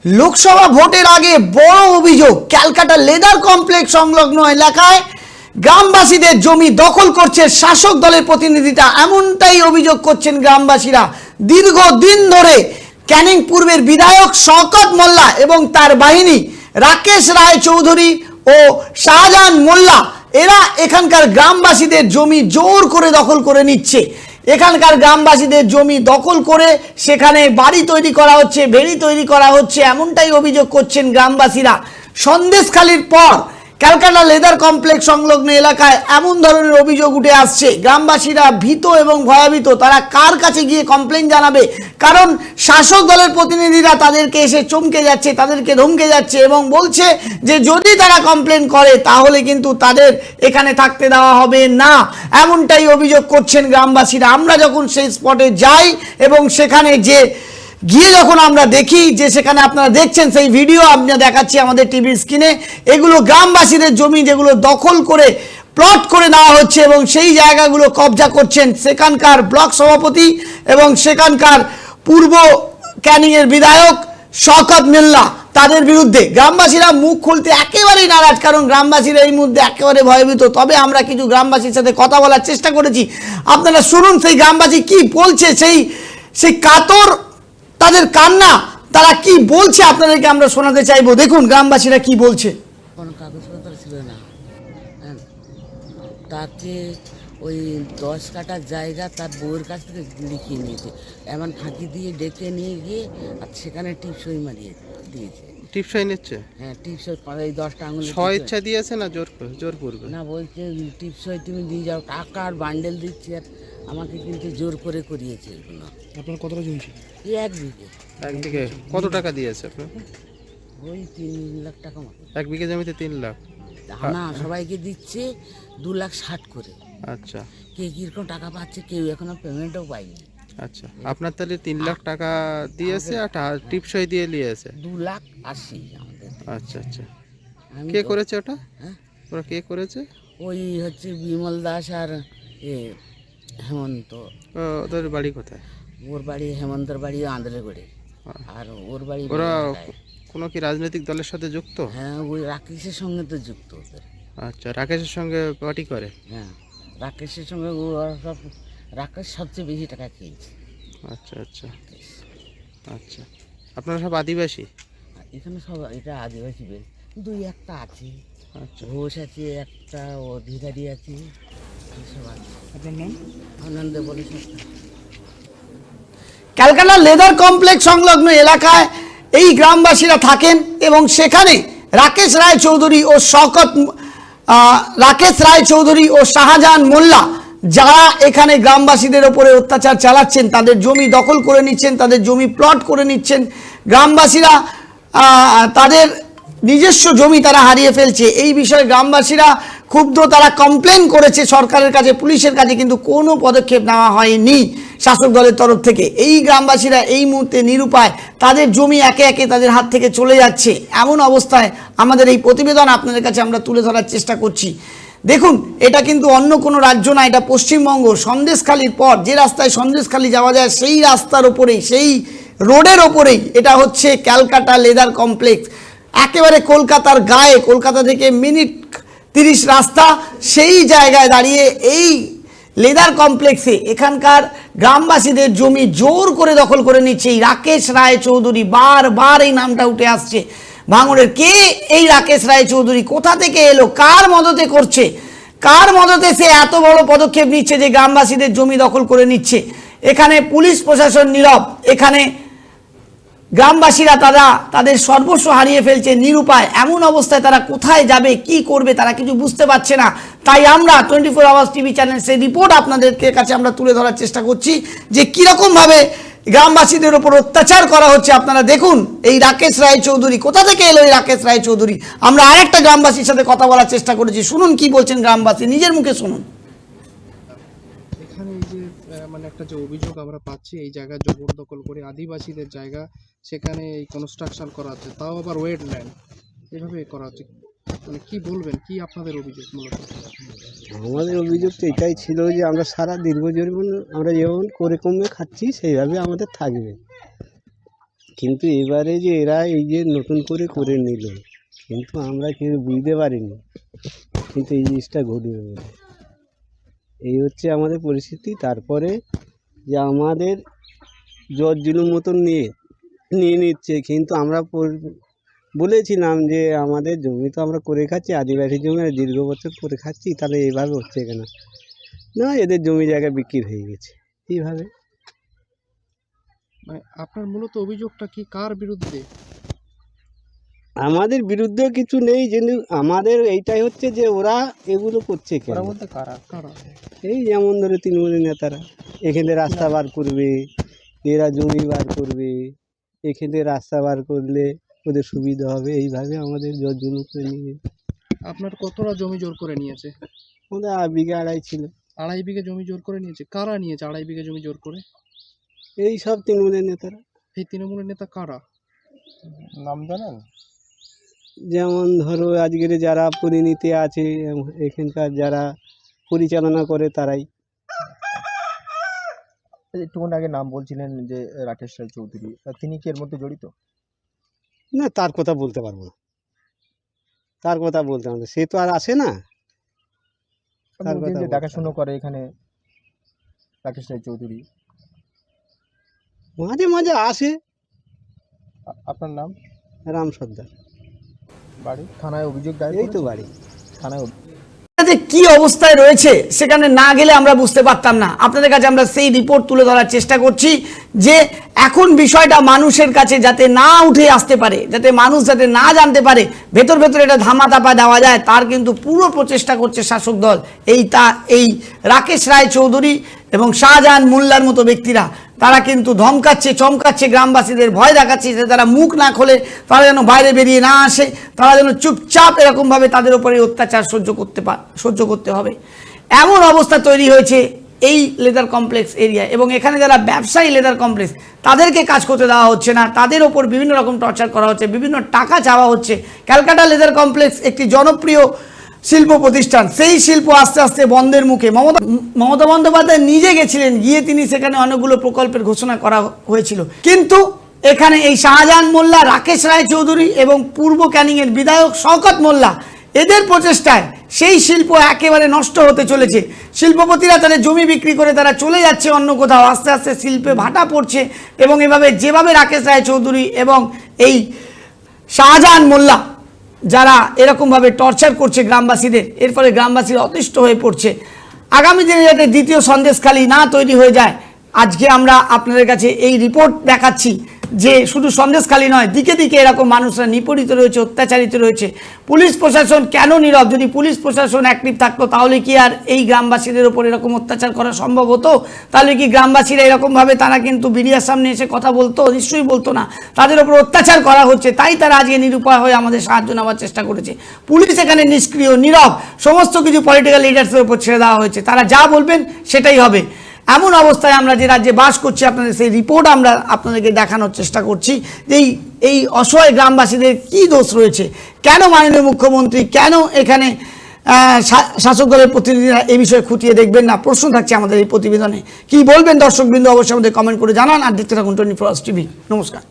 লোকসভা ভোটের আগে বড় অভিযোগ, ক্যালকাটা লেদার কমপ্লেক্স সংলগ্ন এলাকায় গ্রামবাসীদের জমি দখল করছে শাসক দলের প্রতিনিধিরা। এমনটাই অভিযোগ করছেন গ্রামবাসীরা। দীর্ঘদিন ধরে ক্যানিং পূর্বের বিধায়ক শওকত মোল্লা এবং তার বাহিনী রাকেশ রায় চৌধুরী ও শাহজাহান মোল্লা এরা এখানকার গ্রামবাসীদের জমি জোর করে দখল করে নিচ্ছে। এখানকার গ্রামবাসীদের জমি দখল করে সেখানে বাড়ি তৈরি করা হচ্ছে, ভেড়ি তৈরি করা হচ্ছে, এমনটাই অভিযোগ করছেন গ্রামবাসীরা। সন্দেশখালির পর ক্যালকাটা লেদার কমপ্লেক্স সংলগ্ন এলাকায় এমন ধরনের অভিযোগ উঠে আসছে। গ্রামবাসীরা ভীত এবং ভয়াবিত। তারা কার কাছে গিয়ে কমপ্লেন জানাবে? কারণ শাসক দলের প্রতিনিধিরা তাদেরকে এসে চমকে যাচ্ছে, তাদেরকে ধমকে যাচ্ছে এবং বলছে যে যদি তারা কমপ্লেন করে তাহলে কিন্তু তাদের এখানে থাকতে দেওয়া হবে না। এমনটাই অভিযোগ করছেন গ্রামবাসীরা। আমরা যখন সেই স্পটে যাই এবং সেখানে গিয়ে যখন আমরা দেখি যে সেখানে আপনারা দেখছেন সেই ভিডিও আপনারা দেখাচ্ছি আমাদের টিভির স্ক্রিনে, এগুলো গ্রামবাসীদের জমি যেগুলো দখল করে প্লট করে নেওয়া হচ্ছে এবং সেই জায়গাগুলো কবজা করছেন সেখানকার ব্লক সভাপতি এবং সেখানকার পূর্ব ক্যানিংয়ের বিধায়ক শওকত মোল্লা। তাদের বিরুদ্ধে গ্রামবাসীরা মুখ খুলতে একেবারেই নারাজ, কারণ গ্রামবাসীরা এই মুহূর্তে একেবারে ভয়ভীত। তবে আমরা কিছু গ্রামবাসীর সাথে কথা বলার চেষ্টা করেছি, আপনারা শুনুন সেই গ্রামবাসী কি বলছে, সেই কাতর তাদের কান্না, তারা কি বলছে আপনাদেরকে আমরা শোনাতে চাইবো। দেখুন গ্রামবাসীরা কি বলছে। কোনো কাগজপত্র ছিল না, হ্যাঁ, তাকে ওই 10 কাঠা জায়গা তার বউয়ের কাছ থেকে লিখিয়ে নিয়েছে, এমন ফাঁকি দিয়ে ডেকে নিয়ে গিয়ে আর সেখানে টিপসই মারিয়ে দিয়েছে। টিপসই নিচ্ছে? হ্যাঁ, টিপসই এই 10টা আঙুল ইচ্ছা দিয়েছে না জোর করবে না, বলছে টিপসই তুমি দিয়ে যাও, টাকা আর বান্ডেল দিচ্ছি, আর আমাকে কিন্তু জোর করে করিয়েছে এগুলো। আপনার কতটা জমি ছিল? এই 1 বিঘে। 1 বিঘে কত টাকা দিয়েছে আপনার? ওই 3 লাখ টাকা মতো। 1 বিঘে জমিতে 3 লাখ? না, সবাইকে দিচ্ছে 2,60,000 করে। আচ্ছা, কে কিরকম টাকা পাচ্ছে কেউ এখনো পেমেন্টও পায়নি। আচ্ছা, আপনার তাহলে 3 লাখ টাকা দিয়েছে আর টিপসই দিয়ে নিয়েছে 2,80,000 আমাদের। আচ্ছা আচ্ছা, কে করেছে ওটা? হ্যাঁ, ওরা কে করেছে? ওই হচ্ছে বিমল দাস আর হেমন্ত। ওদের বাড়ি কোথায়? ওর বাড়ি, হেমন্তর বাড়ি আন্দ্রেগড়ে, আর ওর বাড়ি ওরা কোনো কি রাজনৈতিক দলের সাথে যুক্ত? হ্যাঁ, ওই রাকেশের সঙ্গে তো যুক্ত ওদের। আচ্ছা, রাকেশের সঙ্গে পার্টি করে? হ্যাঁ, রাকেশের সঙ্গে সব, রাকেশ সবচেয়ে বেশি টাকা খেয়েছে। আচ্ছা আচ্ছা আচ্ছা, আপনারা সব আদিবাসী? এখানে সব এটা আদিবাসী বেশ, 2-1টা আছে। আচ্ছা, ঘোষ আছে, একটা অধিকারী আছে, এসব আছে। আপনার নাম? আনন্দে বলে সরকার। ক্যালকাটা লেদার কমপ্লেক্স সংলগ্ন এলাকায় এই গ্রামবাসীরা থাকেন এবং সেখানে রাকেশ রায় চৌধুরী ও শাহজাহান মোল্লা যারা এখানে গ্রামবাসীদের ওপরে অত্যাচার চালাচ্ছেন, তাদের জমি দখল করে নিচ্ছেন, তাদের জমি প্লট করে নিচ্ছেন। গ্রামবাসীরা তাদের নিজস্ব জমি তারা হারিয়ে ফেলছে। এই বিষয়ে গ্রামবাসীরা ক্ষুব্ধ, তারা কমপ্লেন করেছে সরকারের কাছে, পুলিশের কাছে, কিন্তু কোনো পদক্ষেপ নেওয়া হয়নি শাসক দলের তরফ থেকে। এই গ্রামবাসীরা এই মুহূর্তে নিরুপায়, তাদের জমি একে একে তাদের হাত থেকে চলে যাচ্ছে। এমন অবস্থায় আমাদের এই প্রতিবেদন আপনাদের কাছে আমরা তুলে ধরার চেষ্টা করছি। দেখুন, এটা কিন্তু অন্য কোনো রাজ্য না, এটা পশ্চিমবঙ্গ। সন্দেশখালির পর যে রাস্তায় সন্দেশখালি যাওয়া যায় সেই রাস্তার ওপরেই, সেই রোডের ওপরেই এটা হচ্ছে ক্যালকাটা লেদার কমপ্লেক্স। একেবারে কলকাতার গায়ে, কলকাতা থেকে মিনিট 30 রাস্তা, সেই জায়গায় দাঁড়িয়ে এই লেদার কমপ্লেক্সে এখানকার গ্রামবাসীদের জমি জোর করে দখল করে নিচ্ছে এই রাকেশ রায় চৌধুরী। বারবার এই নামটা উঠে আসছে ভাঙড়ের। কে এই রাকেশ রায় চৌধুরী? কোথা থেকে এলো? কার মদতে করছে? কার মদতে সে এত বড় পদক্ষেপ নিচ্ছে যে গ্রামবাসীদের জমি দখল করে নিচ্ছে? এখানে পুলিশ প্রশাসন নীরব, এখানে গ্রামবাসীরা তাদের সর্বস্ব হারিয়ে ফেলছে, নিরুপায়। এমন অবস্থায় তারা কোথায় যাবে, কি করবে, তারা কিছু বুঝতে পারছে না। তাই আমরা 24 আওয়ার্স টিভি চ্যানেল সেই রিপোর্ট আপনাদেরকে কাছে আমরা তুলে ধরার চেষ্টা করছি যে কীরকমভাবে গ্রামবাসীদের ওপর অত্যাচার করা হচ্ছে। আপনারা দেখুন এই রাকেশ রায় চৌধুরী, কোথা থেকে এলো এই রাকেশ রায় চৌধুরী। আমরা আরেকটা গ্রামবাসীর সাথে কথা বলার চেষ্টা করেছি, শুনুন কি বলছেন গ্রামবাসী, নিজের মুখে শুনুন। এখানে এই যে মানে একটা যে অভিযোগ আমরা পাচ্ছি, এই জায়গা জবরদখল করে আদিবাসীদের জায়গা, সেখানে এই কনস্ট্রাকশন করা হচ্ছে, তাও আবার ওয়েটল্যান্ড, এভাবে করা হচ্ছে। মানে কি বলবেন, কি আপনাদের অভিযোগ? মূলত আমাদের অভিযোগ তো এটাই ছিল যে আমরা সারা দীর্ঘজীবন আমরা যেমন করে কমে খাচ্ছি সেইভাবে আমাদের থাকবে। কিন্তু এবারে যে এরা এই যে নতুন করে করে নিল, কিন্তু আমরা কেউ বুঝতে পারিনি কিন্তু এই জিনিসটা ঘটবে বলে। এই হচ্ছে আমাদের পরিস্থিতি। তারপরে যে আমাদের জোর জুলুম মতন নিয়ে নিচ্ছে, কিন্তু আমরা বলেছিলাম যে আমাদের জমি তো আমরা করে খাচ্ছি, আদিবাসী জমি দীর্ঘ বছর করে খাচ্ছি, তাহলে এইভাবে হচ্ছে কেন? না, এদের জমি জায়গা বিক্রি হয়ে গেছে এইভাবে। মানে আপনার মূলত অভিযোগটা কি কার বিরুদ্ধে? আমাদের বিরুদ্ধেও কিছু নেই, কিন্তু আমাদের এইটাই হচ্ছে যে ওরা এগুলো করছে কেন? কারা? এই যেমন ধরে তৃণমূলের নেতারা এখানে রাস্তা বার করবে, এরা জমি বার করবে, এখানে রাস্তা বার করলে ওদের সুবিধা হবে, এইভাবে আমাদের জোর জুলুম করে নিয়ে। আপনার কতটা জমি জোর করে নিয়েছে? আমাদের বিঘা আড়াই ছিল। 2.5 বিঘা জমি জোর করে নিয়েছে। কারা নিয়েছে 2.5 বিঘা জমি জোর করে? এই সব তৃণমূলের নেতারা। এই তৃণমূলের নেতা কারা? নাম জানেন? যেমন ধরো আজকের যারা পরিণীতি আছে, এখানকার যারা পরিচালনা করে তারাই। একটুক্ষণ আগে নাম বলছিলেন যে রাকেশ রায় চৌধুরী, তিনি কি এর মধ্যে জড়িত? না, তার কথা বলতে পারবো না, তার কথা বলতে পারবো না, সে তো আর আসে না। তার কথা যে বলতে দেখাশুনো করে এখানে রাকেশ রায় চৌধুরী, মাঝে মাঝে আসে। আপনার নাম? রাম সর্দার। বাড়ি? থানায় অভিযোগ দায়ের এই তো করেছেন? বাড়ি। থানায় যে কি অবস্থায় রয়েছে সেখানে না গেলে আমরা বুঝতে পারতাম না। আপনাদের কাছে আমরা সেই রিপোর্ট তুলে ধরার চেষ্টা করছি যে এখন বিষয়টা মানুষের কাছে যাতে না উঠে আসতে পারে, যাতে মানুষ যাতে না জানতে পারে, ভেতর ভেতর এটা ধামা তাপা দেওয়া যায়, তার কিন্তু পুরো প্রচেষ্টা করছে শাসক দল। এই রাকেশ রায় চৌধুরী এবং শাহজাহান মোল্লার মতো ব্যক্তিরা তারা কিন্তু ধমকাচ্ছে, চমকাচ্ছে, গ্রামবাসীদের ভয় দেখাচ্ছে যে তারা মুখ না খোলে, তারা যেন বাইরে বেরিয়ে না আসে, তারা যেন চুপচাপ এরকমভাবে তাদের উপরে অত্যাচার সহ্য করতে হবে। এমন অবস্থা তৈরি হয়েছে এই লেদার কমপ্লেক্স এরিয়ায়, এবং এখানে যারা ব্যবসায়ী লেদার কমপ্লেক্স তাদেরকে কাজ করতে দেওয়া হচ্ছে না, তাদের ওপর বিভিন্ন রকম টর্চার করা হচ্ছে, বিভিন্ন টাকা চাওয়া হচ্ছে। ক্যালকাটা লেদার কমপ্লেক্স একটি জনপ্রিয় শিল্প প্রতিষ্ঠান, সেই শিল্প আস্তে আস্তে বন্ধের মুখে। মমতা বন্দ্যোপাধ্যায় নিজে গেছিলেন, গিয়ে তিনি সেখানে অনেকগুলো প্রকল্পের ঘোষণা করা হয়েছিল, কিন্তু এখানে এই শাহজাহান মোল্লা, রাকেশ রায় চৌধুরী এবং পূর্ব ক্যানিংয়ের বিধায়ক শওকত মোল্লা এদের প্রচেষ্টায় সেই শিল্প একেবারে নষ্ট হতে চলেছে। শিল্পপতিরা তাদের জমি বিক্রি করে তারা চলে যাচ্ছে অন্য কোথাও, আস্তে আস্তে শিল্পে ভাটা পড়ছে, এবং এভাবে যেভাবে রাকেশ রায় চৌধুরী এবং এই শাহজাহান মোল্লা যারা এরকমভাবে টর্চার করছে গ্রামবাসীদের, এর ফলে গ্রামবাসীরা অতিষ্ঠ হয়ে পড়ছে। আগামী দিনে যাতে দ্বিতীয় সন্দেশখালী না তৈরি হয়ে যায়, আজকে আমরা আপনাদের কাছে এই রিপোর্ট দেখাচ্ছি যে শুধু সন্দেশখালী নয়, দিকে দিকে এরকম মানুষরা নিপীড়িত রয়েছে, অত্যাচারিত রয়েছে। পুলিশ প্রশাসন কেন নীরব? যদি পুলিশ প্রশাসন অ্যাক্টিভ থাকতো তাহলে কি আর এই গ্রামবাসীদের ওপর এরকম অত্যাচার করা সম্ভব হতো? তাহলে কি গ্রামবাসীরা এরকমভাবে তারা কিন্তু মিডিয়ার সামনে এসে কথা বলতো? নিশ্চয়ই বলতো না। তাদের ওপর অত্যাচার করা হচ্ছে, তাই তারা আজকে নিরুপায় হয়ে আমাদের সাহায্য নেওয়ার চেষ্টা করেছে। পুলিশ এখানে নিষ্ক্রিয়, নীরব, সমস্ত কিছু পলিটিক্যাল লিডার্সের ওপর ছেড়ে দেওয়া হয়েছে, তারা যা বলবেন সেটাই হবে। এমন অবস্থায় আমরা যে রাজ্যে বাস করছি, আপনাদের সেই রিপোর্ট আমরা আপনাদেরকে দেখানোর চেষ্টা করছি যে এই অসহায় গ্রামবাসীদের কি দোষ রয়েছে, কেন মাননীয় মুখ্যমন্ত্রী, কেন এখানে শাসক দলের প্রতিনিধিরা এই বিষয়ে খুঁটিয়ে দেখবেন না? প্রশ্ন থাকছে আমাদের এই প্রতিবেদনে। কি বলবেন দর্শকবৃন্দ? অবশ্যই আমাদের কমেন্ট করে জানান, আর দেখতে থাকুন 24 আওয়ার্স টিভি। নমস্কার।